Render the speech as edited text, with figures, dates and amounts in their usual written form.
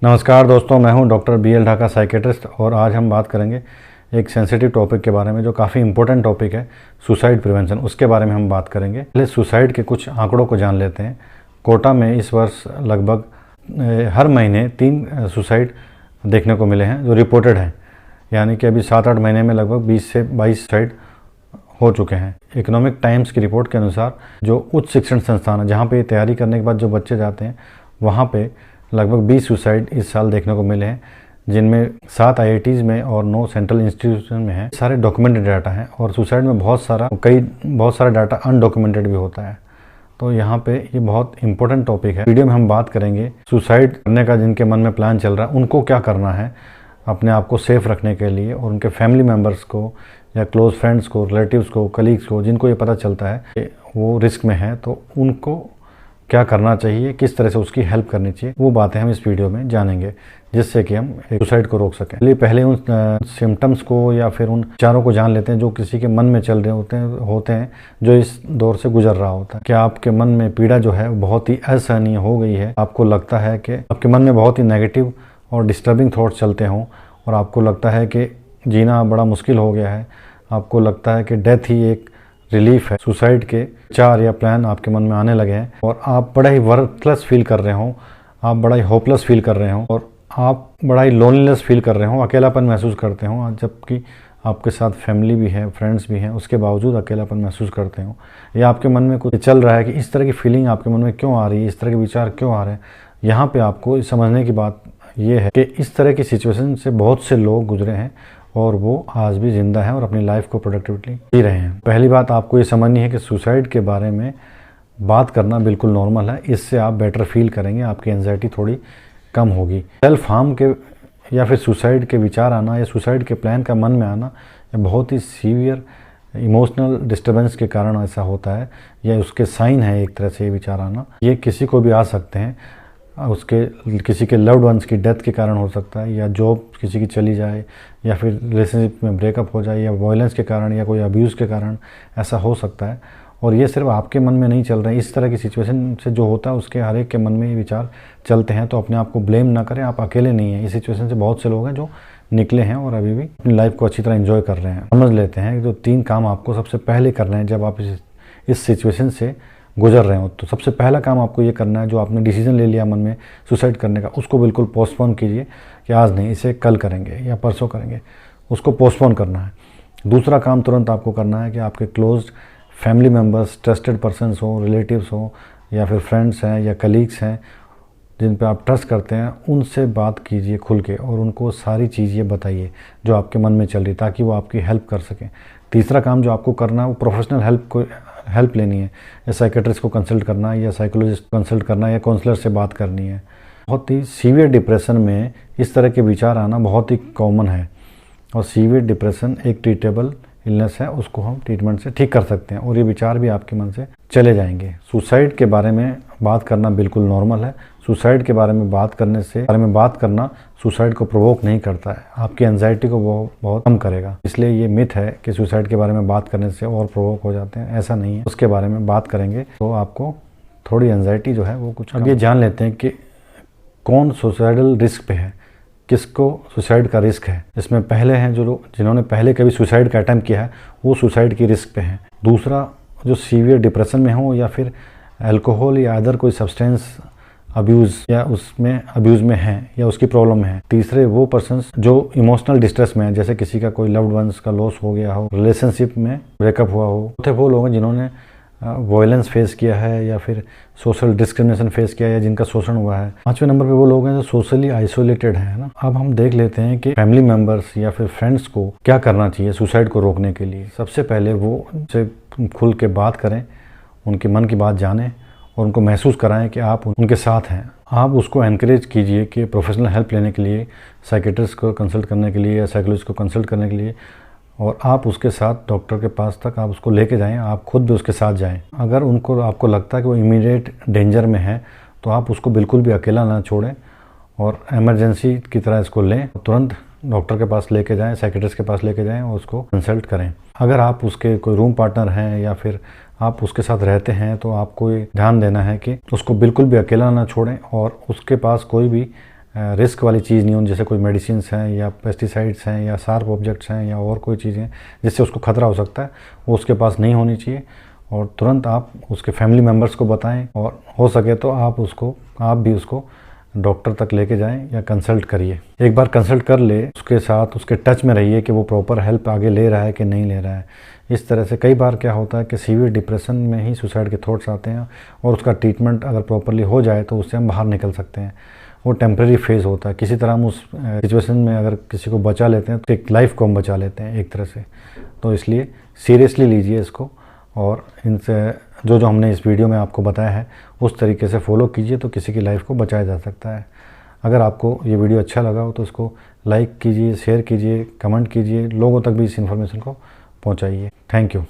नमस्कार दोस्तों, मैं हूं डॉक्टर BL ढाका साइकेट्रिस्ट और आज हम बात करेंगे एक सेंसिटिव टॉपिक के बारे में जो काफ़ी इंपॉर्टेंट टॉपिक है, सुसाइड प्रिवेंशन। उसके बारे में हम बात करेंगे। पहले सुसाइड के कुछ आंकड़ों को जान लेते हैं। कोटा में इस वर्ष लगभग हर महीने 3 सुसाइड देखने को मिले हैं जो रिपोर्टेड हैं, यानी कि अभी 7-8 महीने में लगभग 20 से 22 सुसाइड हो चुके हैं। इकोनॉमिक टाइम्स की रिपोर्ट के अनुसार जो उच्च शिक्षण संस्थान है, जहाँ पे तैयारी करने के बाद जो बच्चे जाते हैं, वहाँ पे लगभग 20 सुसाइड इस साल देखने को मिले हैं, जिनमें 7 IITs में और 9 सेंट्रल इंस्टीट्यूशन में हैं। सारे डॉक्यूमेंटेड डाटा हैं और सुसाइड में बहुत सारा डाटा अनडॉक्यूमेंटेड भी होता है। तो यहाँ पे ये बहुत इंपॉर्टेंट टॉपिक है। वीडियो में हम बात करेंगे सुसाइड करने का जिनके मन में प्लान चल रहा है उनको क्या करना है अपने आप को सेफ रखने के लिए, और उनके फैमिली मेम्बर्स को या क्लोज फ्रेंड्स को, रिलेटिव्स को, कलीग्स को, जिनको ये पता चलता है कि वो रिस्क में है, तो उनको क्या करना चाहिए, किस तरह से उसकी हेल्प करनी चाहिए, वो बातें हम इस वीडियो में जानेंगे, जिससे कि हम सुसाइड को रोक सकें। चलिए पहले उन सिम्टम्स को या फिर उन विचारों को जान लेते हैं जो किसी के मन में चल रहे होते हैं जो इस दौर से गुजर रहा होता है। क्या आपके मन में पीड़ा जो है बहुत ही असहनीय हो गई है? आपको लगता है कि आपके मन में बहुत ही नेगेटिव और डिस्टर्बिंग थॉट्स चलते हों और आपको लगता है कि जीना बड़ा मुश्किल हो गया है, आपको लगता है कि डेथ ही एक रिलीफ है, सुसाइड के विचार या प्लान आपके मन में आने लगे हैं और आप बड़ा ही वर्थलेस फील कर रहे हो, आप बड़ा ही होपलेस फील कर रहे हो और आप बड़ा ही लोनलीनेस फील कर रहे हो, अकेलापन महसूस करते हो, जबकि आपके साथ फैमिली भी है, फ्रेंड्स भी हैं, उसके बावजूद अकेलापन महसूस करते हो, या आपके मन में कुछ चल रहा है कि इस तरह की फीलिंग आपके मन में क्यों आ रही है, इस तरह के विचार क्यों आ रहे हैं। यहाँ पे आपको समझने की बात यह है कि इस तरह की सिचुएशन से बहुत से लोग गुजरे हैं और वो आज भी जिंदा हैं और अपनी लाइफ को प्रोडक्टिवली जी रहे हैं। पहली बात आपको ये समझनी है कि सुसाइड के बारे में बात करना बिल्कुल नॉर्मल है। इससे आप बेटर फील करेंगे, आपकी एंजाइटी थोड़ी कम होगी। सेल्फ हार्म के या फिर सुसाइड के विचार आना या सुसाइड के प्लान का मन में आना या बहुत ही सीवियर इमोशनल डिस्टर्बेंस के कारण ऐसा होता है, या उसके साइन है एक तरह से ये विचार आना। ये किसी को भी आ सकते हैं, उसके किसी के लव्ड वंस की डेथ के कारण हो सकता है, या जॉब किसी की चली जाए, या फिर रिलेशनशिप में ब्रेकअप हो जाए, या वायलेंस के कारण या कोई अब्यूज़ के कारण ऐसा हो सकता है। और ये सिर्फ आपके मन में नहीं चल रहा है, इस तरह की सिचुएशन से जो होता है उसके हर एक के मन में ये विचार चलते हैं। तो अपने आप को ब्लेम ना करें, आप अकेले नहीं हैं। इस सिचुएशन से बहुत से लोग हैं जो निकले हैं और अभी भी अपनी लाइफ को अच्छी तरह एंजॉय कर रहे हैं। समझ लेते हैं जो 3 काम आपको सबसे पहले करने हैं जब आप इस सिचुएशन से गुजर रहे हो। तो सबसे पहला काम आपको ये करना है, जो आपने डिसीजन ले लिया मन में सुसाइड करने का, उसको बिल्कुल पोस्टपोन कीजिए कि आज नहीं, इसे कल करेंगे या परसों करेंगे, उसको पोस्टपोन करना है। दूसरा काम तुरंत आपको करना है कि आपके close family members, trusted persons हो, रिलेटिव्स हो, या फिर फ्रेंड्स हैं या कलीग्स हैं जिन पे आप ट्रस्ट करते हैं, उनसे बात कीजिए खुल के और उनको सारी चीज़ें बताइए जो आपके मन में चल रही, ताकि वो आपकी हेल्प कर सकें। तीसरा काम जो आपको करना है वो प्रोफेशनल हेल्प लेनी है, या साइकेट्रिस्ट को कंसल्ट करना है, या साइकोलॉजिस्ट को कंसल्ट करना है, या काउंसलर से बात करनी है। बहुत ही सीवियर डिप्रेशन में इस तरह के विचार आना बहुत ही कॉमन है, और सीवियर डिप्रेशन एक ट्रीटेबल इलनेस है, उसको हम ट्रीटमेंट से ठीक कर सकते हैं और ये विचार भी आपके मन से चले जाएंगे। सुसाइड के बारे में बात करना बिल्कुल नॉर्मल है। सुसाइड के बारे में बात करना सुसाइड को प्रोवोक नहीं करता है, आपकी एंजाइटी को बहुत कम करेगा। इसलिए ये मिथ है कि सुसाइड के बारे में बात करने से और प्रोवोक हो जाते हैं, ऐसा नहीं है। उसके बारे में बात करेंगे तो आपको थोड़ी एंजाइटी जो है वो कुछ। अब ये जान लेते हैं कि कौन सुसाइडल रिस्क पे है, किसको सुसाइड का रिस्क है। इसमें पहले हैं जो लोग जिन्होंने पहले कभी सुसाइड का अटेम्प्ट किया है, वो सुसाइड की रिस्क पे हैं। दूसरा, जो सीवियर डिप्रेशन में हो या फिर अल्कोहल या अदर कोई सब्सटेंस अब्यूज़ या उसमें अब्यूज़ में हैं या उसकी प्रॉब्लम है। तीसरे, वो पर्सन्स जो इमोशनल डिस्ट्रेस में हैं, जैसे किसी का कोई लव्ड वंस का लॉस हो गया हो, रिलेशनशिप में ब्रेकअप हुआ हो। चौथे, वो लोग हैं जिन्होंने वायलेंस फेस किया है या फिर सोशल डिस्क्रिमिनेशन फेस किया है या जिनका शोषण हुआ है। 5वें नंबर पे वो लोग हैं जो सोशली आइसोलेटेड हैं ना। अब हम देख लेते हैं कि फैमिली मेम्बर्स या फिर फ्रेंड्स को क्या करना चाहिए सुसाइड को रोकने के लिए। सबसे पहले वो उनसे खुल के बात करें, उनके मन की बात जानें और उनको महसूस कराएं कि आप उनके साथ हैं। आप उसको एनकरेज कीजिए कि प्रोफेशनल हेल्प लेने के लिए, साइकेट्रिस्ट को कंसल्ट करने के लिए या साइकोलॉजिस्ट को कंसल्ट करने के लिए, और आप उसके साथ डॉक्टर के पास तक आप उसको लेके जाएं, आप खुद भी उसके साथ जाएं। अगर आपको लगता है कि वो इमीडिएट डेंजर में है तो आप उसको बिल्कुल भी अकेला ना छोड़ें और इमरजेंसी की तरह इसको लें, तुरंत डॉक्टर के पास लेके जाएं, साइकेट्रिस्ट के पास लेके जाएं और उसको कंसल्ट करें। अगर आप उसके कोई रूम पार्टनर हैं या फिर आप उसके साथ रहते हैं तो आपको ये ध्यान देना है कि उसको बिल्कुल भी अकेला ना छोड़ें और उसके पास कोई भी रिस्क वाली चीज़ नहीं होनी, जैसे कोई मेडिसिन हैं या पेस्टिसाइड्स हैं या शार्प ऑब्जेक्ट्स हैं या और कोई चीज़ें जिससे उसको खतरा हो सकता है, वो उसके पास नहीं होनी चाहिए। और तुरंत आप उसके फैमिली मेम्बर्स को बताएं और हो सके तो आप भी उसको डॉक्टर तक लेके जाएं या कंसल्ट करिए। एक बार कंसल्ट कर ले, उसके साथ उसके टच में रहिए कि वो प्रॉपर हेल्प आगे ले रहा है कि नहीं ले रहा है। इस तरह से कई बार क्या होता है कि सीवियर डिप्रेशन में ही सुसाइड के थॉट्स आते हैं, और उसका ट्रीटमेंट अगर प्रॉपरली हो जाए तो उससे हम बाहर निकल सकते हैं। वो टेम्प्रेरी फेज़ होता है, किसी तरह हम उस सिचुएशन में अगर किसी को बचा लेते हैं तो एक लाइफ को हम बचा लेते हैं एक तरह से। तो इसलिए सीरियसली लीजिए इसको, और इनसे जो हमने इस वीडियो में आपको बताया है उस तरीके से फॉलो कीजिए तो किसी की लाइफ को बचाया जा सकता है। अगर आपको ये वीडियो अच्छा लगा हो तो इसको लाइक कीजिए, शेयर कीजिए, कमेंट कीजिए, लोगों तक भी इस इन्फॉर्मेशन को पहुंचाइए। Thank you.